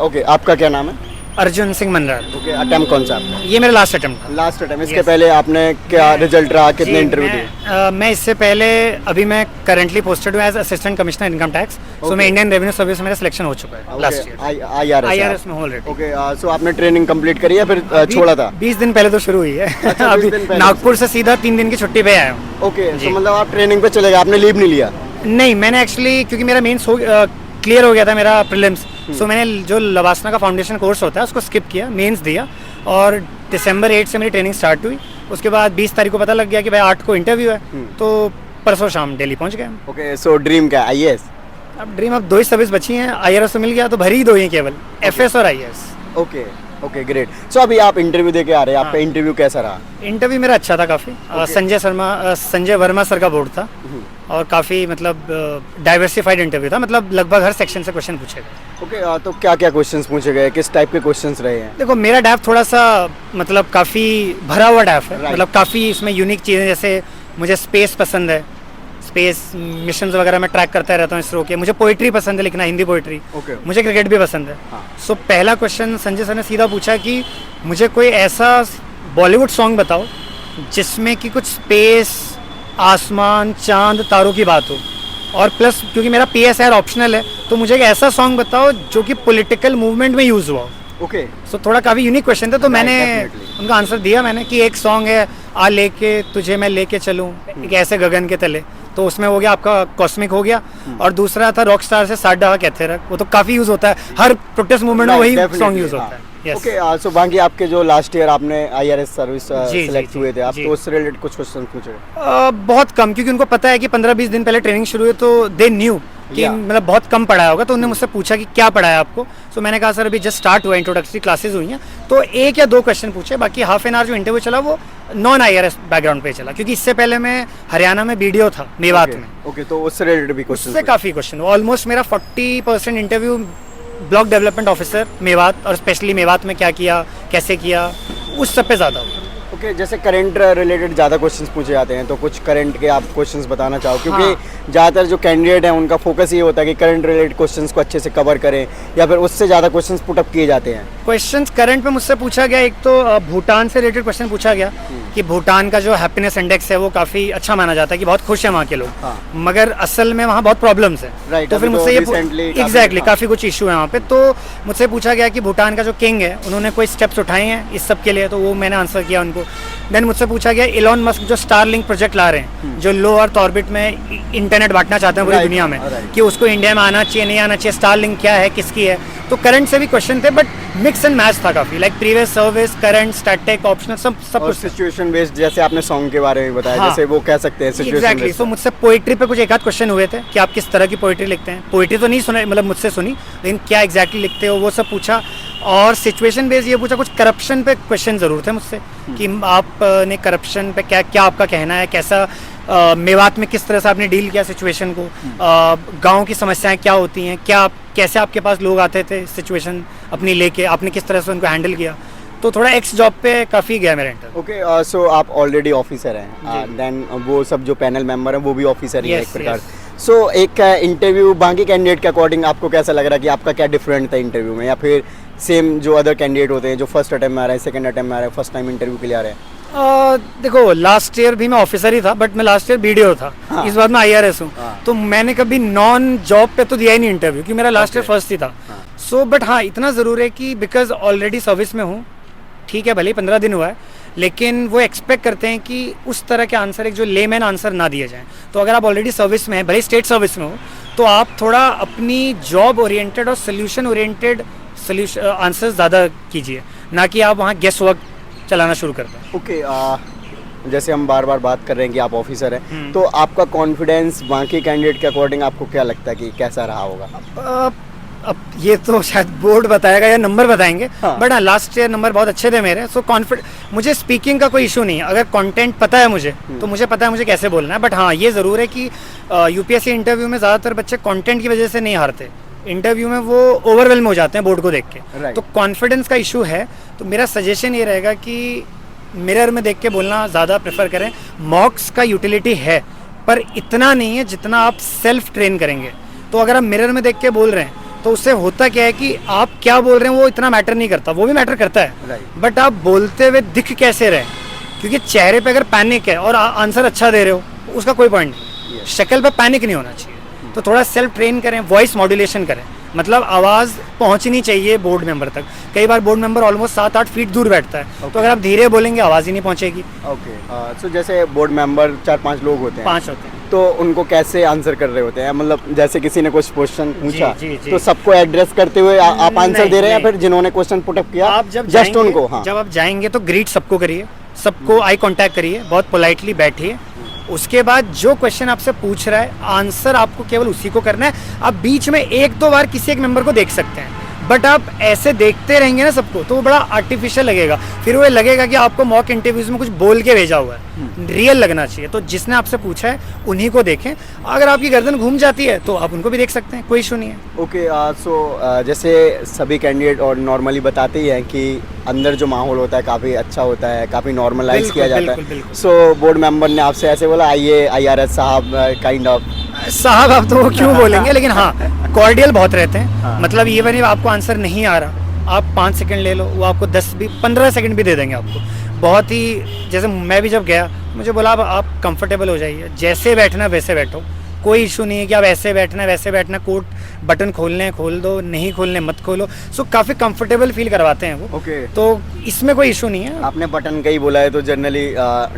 Okay, आपका क्या नाम है? अर्जुन सिंह मनरार। ओके, अटेम्प्ट कौन सा आपका? ये मेरा लास्ट अटेम्प्ट था। Last attempt. इसके पहले आपने क्या रिजल्ट रहा, कितने इंटरव्यू दिए? मैं इससे पहले अभी मैं करंटली पोस्टेड हूँ as assistant commissioner income tax. So मैं इंडियन रेवेन्यू सर्विस में मेरा सिलेक्शन हो चुका है लास्ट ईयर। IRS में ऑलरेडी। ओके, सो आपने ट्रेनिंग कंप्लीट करी है फिर छोड़ा था? 20 दिन पहले तो शुरू हुई है। अच्छा, अभी नागपुर से सीधा 3 दिन की छुट्टी पे आया हूँ। ओके, तो मतलब आप ट्रेनिंग पे चले गए, आपने लीव नहीं लिया? नहीं, मैंने एक्चुअली क्योंकि मेरा मेंस क्लियर हो गया था मेरा प्रीलिम्स, सो मैंने जो लवासना का फाउंडेशन कोर्स होता है उसको स्किप किया, मेंस दिया और दिसंबर 8 से मेरी ट्रेनिंग स्टार्ट हुई। उसके बाद 20 तारीख को पता लग गया कि भाई 8 को इंटरव्यू है, तो परसों शाम दिल्ली पहुंच गए। ओके, सो ड्रीम क्या है? IAS? अब ड्रीम अब 2 ही सर्विस बची हैं, IRS तो मिल गया तो भरी ही 2 ही केवल, FS और IAS। Okay okay, great. So अभी आप इंटरव्यू दे के आ रहे हैं, आपका इंटरव्यू कैसा रहा? इंटरव्यू मेरा अच्छा था काफ़ी। संजय वर्मा सर का बोर्ड था और काफ़ी मतलब डाइवर्सिफाइड इंटरव्यू था, मतलब लगभग हर सेक्शन से क्वेश्चन पूछे गए। ओके, तो क्या क्या क्वेश्चंस पूछे गए, किस टाइप के क्वेश्चंस रहे हैं? देखो, मेरा डैफ थोड़ा सा मतलब काफ़ी भरा हुआ डैफ है, मतलब काफ़ी इसमें यूनिक चीज़ें, जैसे मुझे स्पेस पसंद है, स्पेस मिशंस वगैरह मैं ट्रैक करता रहता हूँ इसरो के। मुझे पोइट्री पसंद है, लिखना हिंदी पोइट्री। मुझे क्रिकेट भी पसंद है। सो पहला क्वेश्चन संजय सर ने सीधा पूछा कि मुझे कोई ऐसा बॉलीवुड सॉन्ग बताओ जिसमें कि कुछ स्पेस, आसमान, चांद, तारों की बात हो, और प्लस क्योंकि मेरा PSR ऑप्शनल है तो मुझे एक ऐसा सॉन्ग बताओ जो कि पॉलिटिकल मूवमेंट में यूज़ हुआ हो। ओके, सो थोड़ा काफ़ी यूनिक क्वेश्चन था, तो मैंने उनका आंसर दिया मैंने कि एक सॉन्ग है आ लेके तुझे मैं लेके चलूँ एक ऐसे गगन के तले, तो उसमें हो गया आपका कॉस्मिक हो गया। और दूसरा था रॉक स्टार से 60 डहा कहते रख, वो तो काफ़ी यूज़ होता है, हर प्रोटेस्ट मूवमेंट में वही सॉन्ग यूज़ होता है। ओके, सो बाकी आपके जो लास्ट ईयर आपने IRS सर्विस सेलेक्ट हुए थे आप, तो उससे रिलेटेड कुछ क्वेश्चन पूछे? बहुत कम, क्योंकि उनको पता है कि 15-20 दिन पहले ट्रेनिंग शुरू हुई, तो दे न्यू कि मतलब बहुत कम पढ़ाया होगा, तो उन्होंने मुझसे पूछा कि क्या पढ़ाया आपको। सो मैंने कहा सर अभी जस्ट स्टार्ट हुआ, इंट्रोडक्टरी क्लासेस हुई हैं, तो 1 या 2 क्वेश्चन पूछे, बाकी हाफ एन आवर जो इंटरव्यू चला वो नॉन IRS बैकग्राउंड पे चला, क्योंकि इससे पहले मैं हरियाणा में BDO था मेवात में। ओके, तो उससे रिलेटेड भी क्वेश्चन? उससे काफ़ी क्वेश्चन, ऑलमोस्ट मेरा 40% interview block development officer Mewat, और स्पेशली मेवात में क्या किया, कैसे किया, उस सब पे ज़्यादा। ओके, जैसे करंट रिलेटेड ज़्यादा क्वेश्चंस पूछे जाते हैं, तो कुछ करंट के आप क्वेश्चंस बताना चाहो, क्योंकि ज़्यादातर जो कैंडिडेट हैं उनका फोकस ये होता है कि करंट रिलेटेड क्वेश्चंस को अच्छे से कवर करें, या फिर उससे ज़्यादा क्वेश्चंस पुटअप किए जाते हैं। क्वेश्चंस करंट में मुझसे पूछा गया, एक तो भूटान से रिलेटेड क्वेश्चन पूछा गया कि भूटान का जो हैप्पीनेस इंडेक्स है वो काफ़ी अच्छा माना जाता है कि बहुत खुश है वहाँ के लोग, मगर असल में वहाँ बहुत प्रॉब्लम्स है। तो फिर मुझसे ये एग्जैक्टली काफ़ी कुछ इशू है वहाँ पे, तो मुझसे पूछा गया कि भूटान का जो किंग है उन्होंने कोई स्टेप्स उठाए हैं इस सब के लिए, तो वो मैंने आंसर किया उनको। देन मुझसे पूछा गया इलॉन मस्क जो स्टारलिंक प्रोजेक्ट ला रहे हैं, जो लो अर्थ ऑर्बिट में इंटरनेट बांटना चाहते हैं पूरी दुनिया में, कि उसको इंडिया में आना चाहिए नहीं आना चाहिए, स्टारलिंक क्या है, किसकी है। तो करंट से भी क्वेश्चन थे, बट मिक्स एंड मैच था काफी, like previous service, current, static, optional, सब कुछ। सिचुएशन बेस्ड, जैसे आपने सॉन्ग के बारे में बताया, जैसे वो कह सकते हैं सिचुएशन एग्जैक्टली। सो मुझसे पोइट्री पे कुछ एक आध क्वेश्चन हुए थे कि आप किस तरह की पोइट्री लिखते हैं। पोइट्री तो नहीं सुना, मतलब मुझसे सुनी, लेकिन क्या एग्जैक्टली लिखते हो वो सब पूछा। और सिचुएशन बेस्ड ये पूछा, कुछ करप्शन पे क्वेश्चन जरूर थे मुझसे कि आपने करप्शन पे क्या आपका कहना है, कैसा मेवात में किस तरह से आपने डील किया सिचुएशन को, गांव की समस्याएं क्या होती हैं, कैसे आपके पास लोग आते थे सिचुएशन अपनी लेके, आपने किस तरह से उनको हैंडल किया। तो थोड़ा एक्स जॉब पे काफ़ी गया मेरा इंटरव्यू। ओके, सो आप ऑलरेडी ऑफिसर हैं, देन वो सब जो पैनल मेंबर हैं वो भी ऑफिसर ही है एक प्रकार। सो एक इंटरव्यू बाकी कैंडिडेट के अकॉर्डिंग आपको कैसा लग रहा है कि आपका क्या डिफरेंट था इंटरव्यू में, या फिर सेम जो अदर कैंडिडेट होते हैं जो फर्स्ट अटेम्प्ट में आ रहे हैं, सेकंड अटेम्प्ट में आ रहे हैं, फर्स्ट टाइम इंटरव्यू के लिए आ रहे हैं? देखो, लास्ट ईयर भी मैं ऑफिसर ही था, बट मैं लास्ट ईयर BDO था। इस बार मैं IRS हूँ, तो मैंने कभी नॉन जॉब पे तो दिया ही नहीं इंटरव्यू, क्योंकि मेरा लास्ट ईयर फर्स्ट ही था। सो बट हाँ, इतना ज़रूर है कि बिकॉज ऑलरेडी सर्विस में हूँ, ठीक है भले ही 15 दिन हुआ है, लेकिन वो एक्सपेक्ट करते हैं कि उस तरह के आंसर, एक जो लेमैन आंसर ना दिए जाएं। तो अगर आप ऑलरेडी सर्विस में हैं, भले स्टेट सर्विस में हो, तो आप थोड़ा अपनी जॉब ओरिएंटेड और सोल्यूशन ओरिएंटेड आंसर ज़्यादा कीजिए, ना कि आप वहाँ गेस वर्क चलाना शुरू कर दें। ओके, जैसे हम बार बार बात कर रहे हैं कि आप ऑफिसर हैं, तो आपका कॉन्फिडेंस बाकी कैंडिडेट के अकॉर्डिंग आपको क्या लगता है कि कैसा रहा होगा? अब ये तो शायद बोर्ड बताएगा या नंबर बताएंगे, बट हाँ, लास्ट ईयर नंबर बहुत अच्छे थे मेरे। सो मुझे स्पीकिंग का कोई इशू नहीं है, अगर कंटेंट पता है मुझे तो मुझे पता है मुझे कैसे बोलना है। बट हाँ, ये ज़रूर है कि UPSC इंटरव्यू में ज़्यादातर बच्चे कंटेंट की वजह से नहीं हारते, इंटरव्यू में वो ओवरवेल्म हो जाते हैं बोर्ड को देख के, तो कॉन्फिडेंस का इशू है। तो मेरा सजेशन ये रहेगा कि मिरर में देख के बोलना ज़्यादा प्रेफर करें। मॉक्स का यूटिलिटी है, पर इतना नहीं है जितना आप सेल्फ ट्रेन करेंगे। तो अगर आप मिरर में देख के बोल रहे हैं तो उससे होता क्या है कि आप क्या बोल रहे हैं वो इतना मैटर नहीं करता, वो भी मैटर करता है, बट आप बोलते हुए दिख कैसे रहे, क्योंकि चेहरे पे अगर पैनिक है और आंसर अच्छा दे रहे हो उसका कोई पॉइंट नहीं, शक्ल पे पैनिक नहीं होना चाहिए। तो थोड़ा सेल्फ ट्रेन करें, वॉइस मॉड्यूलेशन करें, मतलब आवाज़ पहुंचनी चाहिए बोर्ड मेंबर तक। कई बार बोर्ड मेंबर ऑलमोस्ट 7-8 फीट दूर बैठता है, तो अगर आप धीरे बोलेंगे आवाज़ ही नहीं पहुंचेगी। ओके, सो जैसे बोर्ड मेंबर 4-5 लोग होते हैं, 5 होते हैं, तो उनको कैसे आंसर कर रहे होते हैं, मतलब जैसे किसी ने कुछ क्वेश्चन पूछा जी। तो सबको एड्रेस करते हुए आप आंसर दे रहे हैं, या फिर जिन्होंने क्वेश्चन पुटअप किया आप जब जस्ट उनको? हाँ, जब आप जाएंगे तो ग्रीट सबको करिए, सबको आई कांटेक्ट करिए, बहुत पोलाइटली बैठिए। उसके बाद जो क्वेश्चन आपसे पूछ रहा है आंसर आपको केवल उसी को करना है। आप बीच में 1-2 बार किसी एक मेंबर को देख सकते हैं, बट आप ऐसे देखते रहेंगे ना सबको तो वो बड़ा आर्टिफिशियल लगेगा, फिर वो लगेगा कि आपको मॉक इंटरव्यूज में कुछ बोल के भेजा हुआ है, रियल लगना चाहिए। तो जिसने आपसे पूछा है उन्हीं को देखें, अगर आपकी गर्दन घूम जाती है तो आप उनको भी देख सकते हैं, कोई इशू नहीं है। ओके, सो जैसे सभी कैंडिडेट और नॉर्मली बताते ही हैं कि अंदर जो माहौल होता है काफ़ी अच्छा होता है, काफ़ी नॉर्मलाइज किया जाता है। सो बोर्ड मेंबर ने आपसे ऐसे बोला आइए IRS साहब काइंड ऑफ साहब आप तो वो क्यों बोलेंगे, लेकिन हाँ कॉर्डियल बहुत रहते हैं। मतलब इवन if आपको आंसर नहीं आ रहा, आप 5 सेकंड ले लो, वो आपको 10-15 सेकंड भी दे देंगे आपको। बहुत ही, जैसे मैं भी जब गया मुझे बोला आप कंफर्टेबल हो जाइए, जैसे बैठना वैसे बैठो, कोई इशू नहीं है कि आप ऐसे बैठना वैसे बैठना, कोट बटन खोलने हैं खोल दो, नहीं खोलने मत खोलो। सो काफ़ी कंफर्टेबल फील करवाते हैं वो। ओके, तो इसमें कोई इशू नहीं है। आपने बटन का ही बोला है, तो जनरली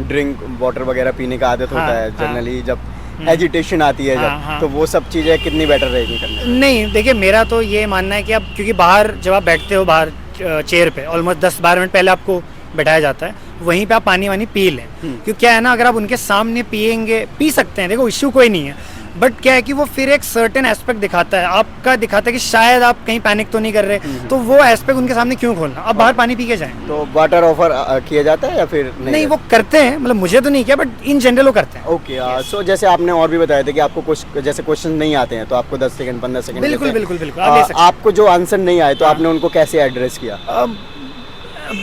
ड्रिंक वाटर वगैरह पीने का आदत होता है जनरली, जब एजिटेशन आती है जब, तो वो सब चीज़ें कितनी बेटर रहेगी करने? नहीं, देखिए मेरा तो ये मानना है कि आप, क्योंकि बाहर जब आप बैठते हो बाहर चेयर पे ऑलमोस्ट 10-12 मिनट पहले आपको बैठाया जाता है, वहीं पे आप पानी वानी पी लें, क्योंकि क्या है ना, अगर आप उनके सामने पिएंगे, पी सकते हैं, देखो इश्यू कोई नहीं है, बट क्या है कि वो फिर एक सर्टेन एस्पेक्ट दिखाता है, आपका दिखाता है कि शायद आप कहीं पैनिक तो नहीं कर रहे, तो वो एस्पेक्ट उनके सामने क्यों खोलना, आप बाहर पानी पी के जाएं। तो वाटर ऑफर किया जाता है या फिर नहीं? वो करते हैं, मतलब मुझे तो नहीं किया, बट इन जनरल वो करते हैं। ओके, सो जैसे आपने और भी बताया था कि आपको कुछ जैसे क्वेश्चन नहीं आते हैं तो आपको 10 सेकंड 15 सेकंड बिल्कुल आपको जो आंसर नहीं आए तो आपने उनको कैसे एड्रेस किया?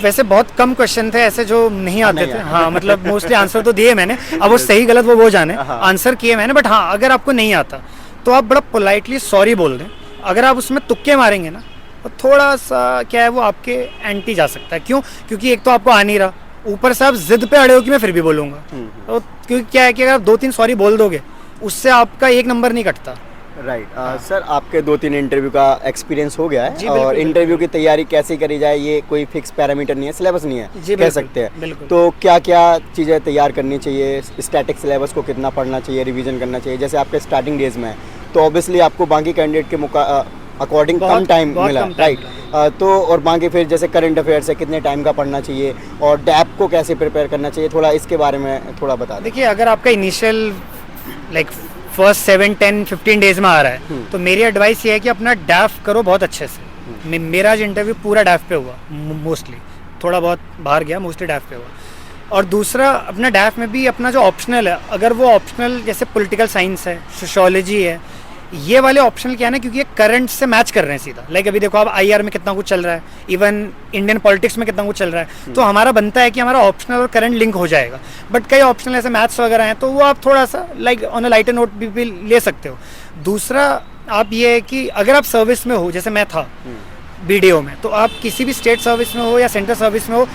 वैसे बहुत कम क्वेश्चन थे ऐसे जो नहीं आते थे। हाँ, मतलब मोस्टली आंसर तो दिए मैंने, अब वो सही गलत वो जाने, आंसर किए मैंने, बट हाँ अगर आपको नहीं आता तो आप बड़ा पोलाइटली सॉरी बोल दें। अगर आप उसमें तुक्के मारेंगे ना तो थोड़ा सा क्या है वो आपके एंटी जा सकता है। क्यों? क्योंकि एक तो आपको आ नहीं रहा, ऊपर से आप जिद पे अड़े हो कि मैं फिर भी बोलूँगा, तो क्योंकि क्या है कि अगर आप 2-3 सॉरी बोल दोगे उससे आपका 1 नंबर नहीं कटता। राइट, सर आपके 2-3 इंटरव्यू का एक्सपीरियंस हो गया है, और इंटरव्यू की तैयारी कैसे करी जाए ये कोई फिक्स पैरामीटर नहीं है, सिलेबस नहीं है कह सकते हैं, तो क्या क्या चीज़ें तैयार करनी चाहिए, स्टैटिक सिलेबस को कितना पढ़ना चाहिए, रिवीजन करना चाहिए? जैसे आपके स्टार्टिंग डेज में है तो ऑब्वियसली आपको बाकी कैंडिडेट के अकॉर्डिंग कम टाइम मिला, राइट, तो और बाकी फिर जैसे करंट अफेयर्स है कितने टाइम का पढ़ना चाहिए, और डैप को कैसे प्रिपेयर करना चाहिए, थोड़ा इसके बारे में थोड़ा बता दें। देखिए, अगर आपका इनिशियल लाइक फर्स्ट 7-10-15 डेज में आ रहा है तो मेरी एडवाइस ये है कि अपना डैफ करो बहुत अच्छे से। मेरा जो इंटरव्यू पूरा डैफ पे हुआ, मोस्टली, थोड़ा बहुत बाहर गया, मोस्टली डैफ पे हुआ। और दूसरा, अपना डैफ में भी अपना जो ऑप्शनल है, अगर वो ऑप्शनल जैसे पॉलिटिकल साइंस है, सोशियोलॉजी है, ये वाले ऑप्शनल क्या है ना, क्योंकि ये करंट से मैच कर रहे हैं सीधा। लाइक अभी देखो आप IR में कितना कुछ चल रहा है, इवन इंडियन पॉलिटिक्स में कितना कुछ चल रहा है, तो हमारा बनता है कि हमारा ऑप्शनल और करंट लिंक हो जाएगा। बट कई ऑप्शनल ऐसे मैथ्स वगैरह हैं तो वो आप थोड़ा सा like on a lighter note भी ले सकते हो। दूसरा आप ये है कि अगर आप सर्विस में हो, जैसे मैं था BDO में, तो आप किसी भी स्टेट सर्विस में हो या सेंट्रल सर्विस में हो,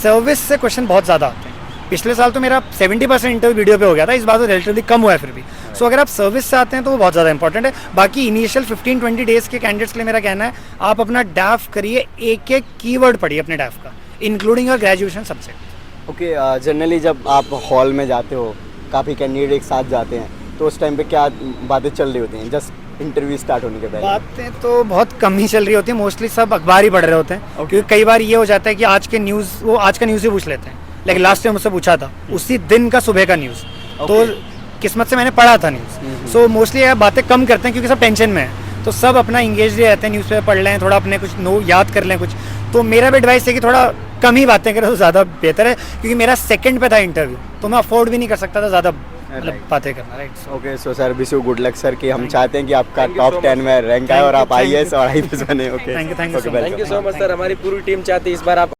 सर्विस से क्वेश्चन बहुत ज़्यादा आते हैं। पिछले साल तो मेरा 70% इंटरव्यू वीडियो पे हो गया था, इस बार तो रिलेटिवली कम हुआ है फिर भी। सो अगर आप सर्विस से आते हैं तो वो बहुत ज़्यादा इंपॉर्टेंट है। बाकी इनिशियल 15-20 डेज़ के कैंडिडेट्स के लिए मेरा कहना है आप अपना डैफ करिए, एक कीवर्ड पढ़िए अपने डैफ का, including your graduation subject. Okay, generally जब आप हॉल में जाते हो, काफ़ी कैंडिडेट एक साथ जाते हैं, तो उस टाइम पे क्या बातें चल रही होती हैं जस्ट इंटरव्यू स्टार्ट होने के पहले? बातें तो बहुत कम ही चल रही होती है, मोस्टली सब अखबार ही पढ़ रहे होते हैं। क्योंकि कई बार ये हो जाता है कि आज के न्यूज़, वो आज का न्यूज़ ही पूछ लेते हैं। लेकिन लास्ट टाइम मुझसे पूछा था उसी दिन का सुबह का न्यूज़, तो किस्मत से मैंने पढ़ा था न्यूज़। सो मोस्टली बातें कम करते हैं क्योंकि सब टेंशन में है, तो सब अपना इंगेज रहते हैं, न्यूज़पेपर पढ़ लें, थोड़ा अपने कुछ याद कर लें कुछ। तो मेरा भी एडवाइस है कि थोड़ा कम ही बातें करें तो ज़्यादा बेहतर है, क्योंकि मेरा सेकंड पे था इंटरव्यू, तो मैं अफोर्ड भी नहीं कर सकता था ज़्यादा बातें करना। Right, okay, so sir wish you good luck sir, कि हम चाहते हैं कि आपका टॉप 10 में रैंक आए और आप IAS और IPS बने। Okay, thank you so much sir, हमारी पूरी टीम चाहती है इस बार आप